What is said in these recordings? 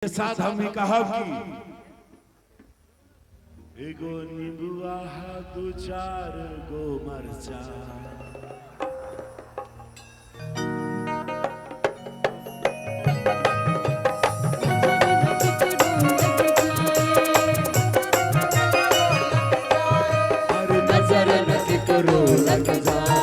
के साथ हमने कहा कि एगो नींबुआ दो चार गो मरचा अरे नजर न करो लग जाए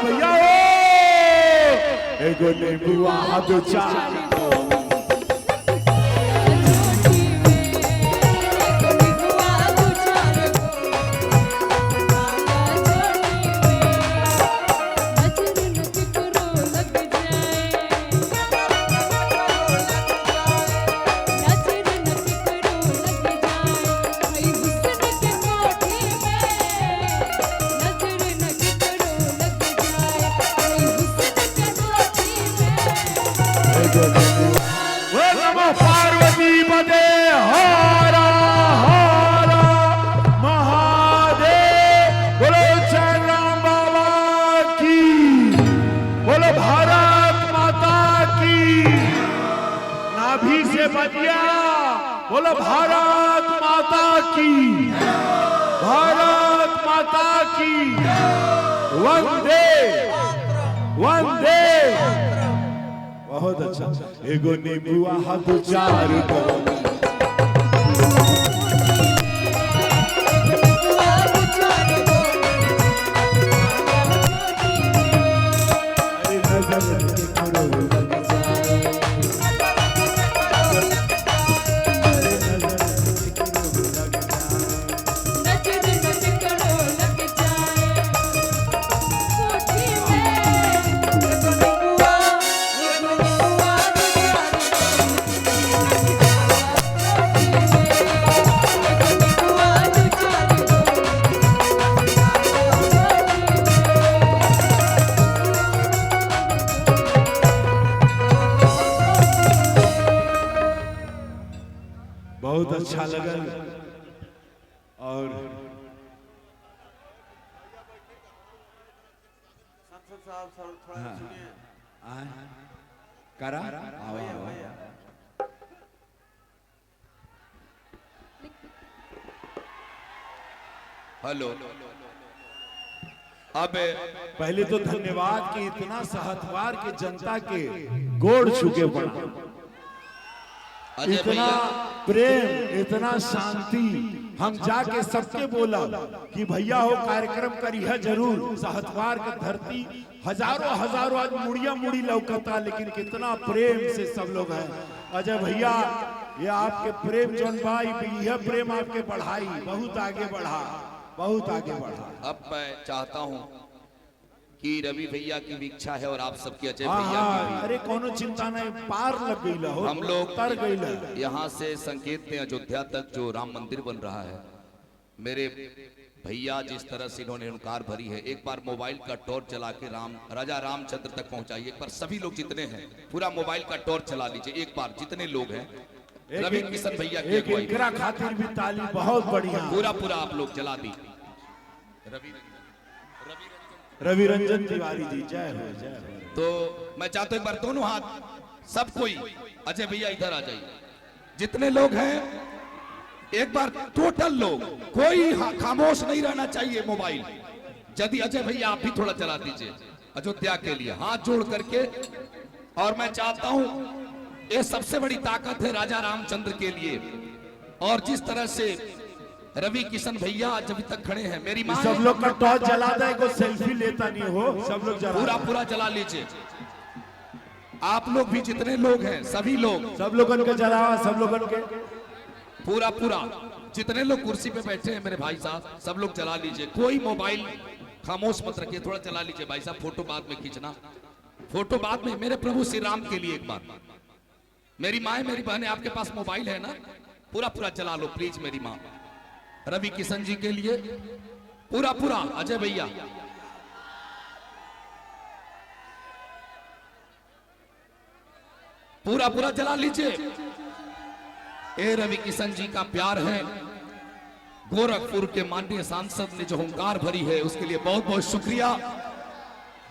भैया एगो नींबुआ दो चार पार्वती पदे हारा हारा महादेव बोलो चंद्रम बाबा की बोलो भारत माता की नाभि से बजिया बोलो भारत माता की भारत माता की वंदे वंदे बहुत अच्छा एगो नींबुआ दो चार गो बहुत अच्छा लगा। और करा हेलो अब पहले तो धन्यवाद कि इतना सहतवार के जनता के गोड़ छुके पड़ा, इतना प्रेम इतना शांति। हम जाके सबके बोला कि भैया हो कार्यक्रम करी है जरूर। सहतवार के धरती हजारों हजारों आज मुड़िया मुड़ी लौकता, लेकिन कितना प्रेम से सब लोग हैं। अजय भैया ये आपके प्रेम जौन भाई यह प्रेम आपके बढ़ाई, बहुत आगे बढ़ा, बहुत आगे बढ़ा। अब मैं चाहता हूँ कि रवि भैया की भी इच्छा है और आप सबकी अजय भैया की भी। अरे कोनो चिंता नहीं, पार लग गई हो, हम लोग तर गई। यहाँ से संकेत में अयोध्या तक जो राम मंदिर बन रहा है, मेरे भैया जिस तरह से इन्होंने हुंकार भरी है, एक बार मोबाइल का टॉर्च चला के राजा रामचंद्र तक पहुंचाइए। एक बार सभी लोग जितने हैं पूरा मोबाइल का टॉर्च चला लीजिए, एक बार जितने लोग हैं। रवि किशन भैया की अगुवाई खातिर भी ताली बहुत बढ़िया, पूरा आप लोग जला दी। रवि रंजन तिवारी जी जय हो जय हो। तो मैं चाहता हूं एक बार दोनों हाथ सब कोई, अजय भैया इधर आ जाइए, जितने लोग हैं एक बार टोटल लोग, कोई खामोश नहीं रहना चाहिए। मोबाइल यदि अजय भैया आप भी थोड़ा चला दीजिए अयोध्या के लिए हाथ जोड़ करके। और मैं चाहता हूं ये सबसे बड़ी ताकत है राजा रामचंद्र के लिए। और जिस तरह से रवि किशन भैया आज अभी तक खड़े हैं, मेरी माँ सब लोग का टॉर्च जला दे, कोई सेल्फी लेता नहीं हो, सब लोग जला पूरा जला लीजिए। आप लोग भी जितने लोग हैं सभी लोग, सब लोगन के जलावा, सब लोगन के पूरा जितने लोग कुर्सी पे बैठे हैं मेरे भाई साहब, सब लोग जला लीजिए। कोई मोबाइल खामोश मत रखिए, थोड़ा जला लीजिए भाई साहब। फोटो बाद में खींचना, फोटो बाद में। मेरे प्रभु श्री राम के लिए एक बार, मेरी माँ मेरी बहन आपके पास मोबाइल है ना, पूरा जला लो प्लीज मेरी माँ। रवि किशन जी के लिए पूरा अजय भैया पूरा पूरा जला लीजिए। ए रवि किशन जी का प्यार है। गोरखपुर के माननीय सांसद ने जो हुंकार भरी है उसके लिए बहुत बहुत शुक्रिया,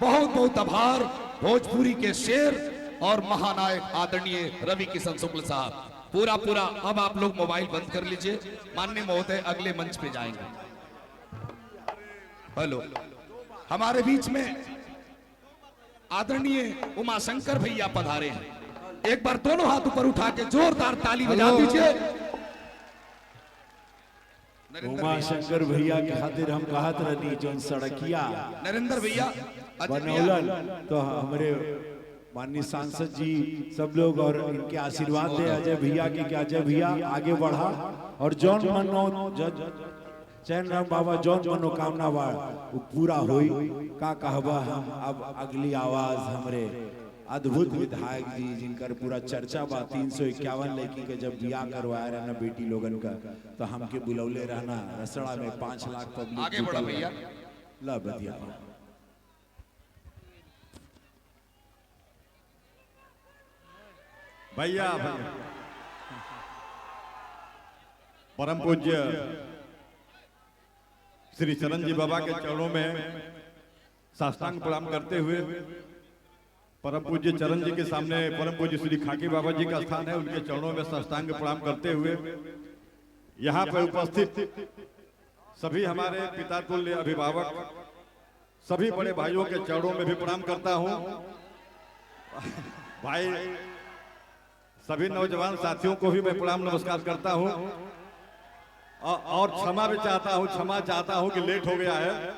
बहुत बहुत आभार। भोजपुरी के शेर और महानायक आदरणीय रवि किशन शुक्ल साहब, पूरा पूरा। अब आप लोग मोबाइल बंद कर लीजिए। माननीय महोदय अगले मंच पे जाएंगे। हेलो, हमारे बीच में आदरणीय उमाशंकर भैया पधारे हैं। एक बार दोनों हाथ ऊपर उठा के जोरदार ताली बजा दीजिए। उमाशंकर भैया के खातिर हम कहत रहनी जोन सड़किया नरेंद्र भैया बनौलन, तो हमारे माननीय सांसद जी सब लोग और इनके आशीर्वाद दे अजय भैया के, क्या अजय भैया आगे बढ़ा और जौन चैन राम बाबा जौन मनोकामना बा वो पूरा होई। का कहबा हम अब अगली आवाज हमरे अद्भुत विधायक जी जिनकर पूरा चर्चा बा 351 लड़की के जब बियाह करवाया रहना बेटी लोगन का, तो हमके बुलौले रहना रसड़ा में 5 लाख पब्लिक। आगे बढ़ा भैया। ला बतिया भैया परम पूज्य श्री चरण जी बाबा के चरणों में साष्टांग प्रणाम करते हुए, परम पूज्य चरण जी के सामने परम पूज्य श्री खाकी बाबा जी का स्थान है, उनके चरणों में साष्टांग प्रणाम करते हुए यहाँ पर उपस्थित सभी हमारे पिता तुल्य अभिभावक, सभी बड़े भाइयों के चरणों में भी प्रणाम करता हूँ। भाई सभी नौजवान साथियों को भी मैं प्रणाम नमस्कार करता हूँ और क्षमा भी चाहता हूँ, क्षमा चाहता हूँ कि लेट हो गया है,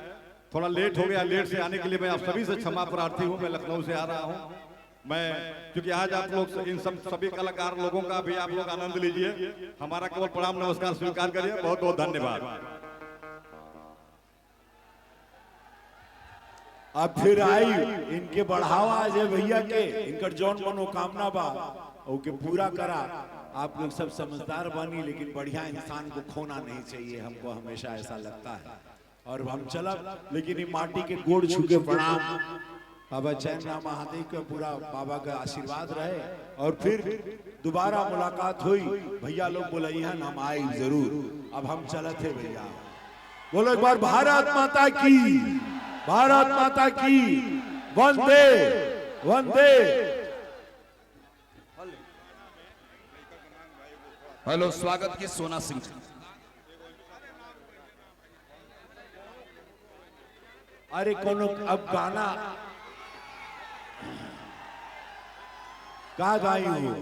थोड़ा लेट हो गया। लेट से आने के लिए मैं आप सभी से क्षमा प्रार्थी हूँ। मैं लखनऊ से आ रहा हूँ। मैं क्योंकि आज आप लोग इन सभी कलाकार लोगों का भी आप लोग आनंद लीजिए, हमारा केवल प्रणाम नमस्कार स्वीकार करिए। बहुत बहुत धन्यवाद। अब फिर आई इनके बढ़ावा अजय भैया के, इनकर जौन मनोकामना बा ओके पूरा करा। आप लोग सब समझदार बनी, लेकिन बढ़िया इंसान को खोना नहीं चाहिए, हमको हमेशा ऐसा लगता है। और हम चला, लेकिन ये माटी के गोड़ छू के प्रणाम बाबा चैन राम महादेव का पूरा बाबा का आशीर्वाद रहे, और फिर दोबारा मुलाकात हुई। भैया लोग बोला यहाँ हम आए जरूर। अब हम चले थे भैया, बोलो एक बार भारत माता की, भारत माता की, वंदे वंदे। हेलो, स्वागत की सोना सिंह। अरे कोनो अब गाना का गाई हो?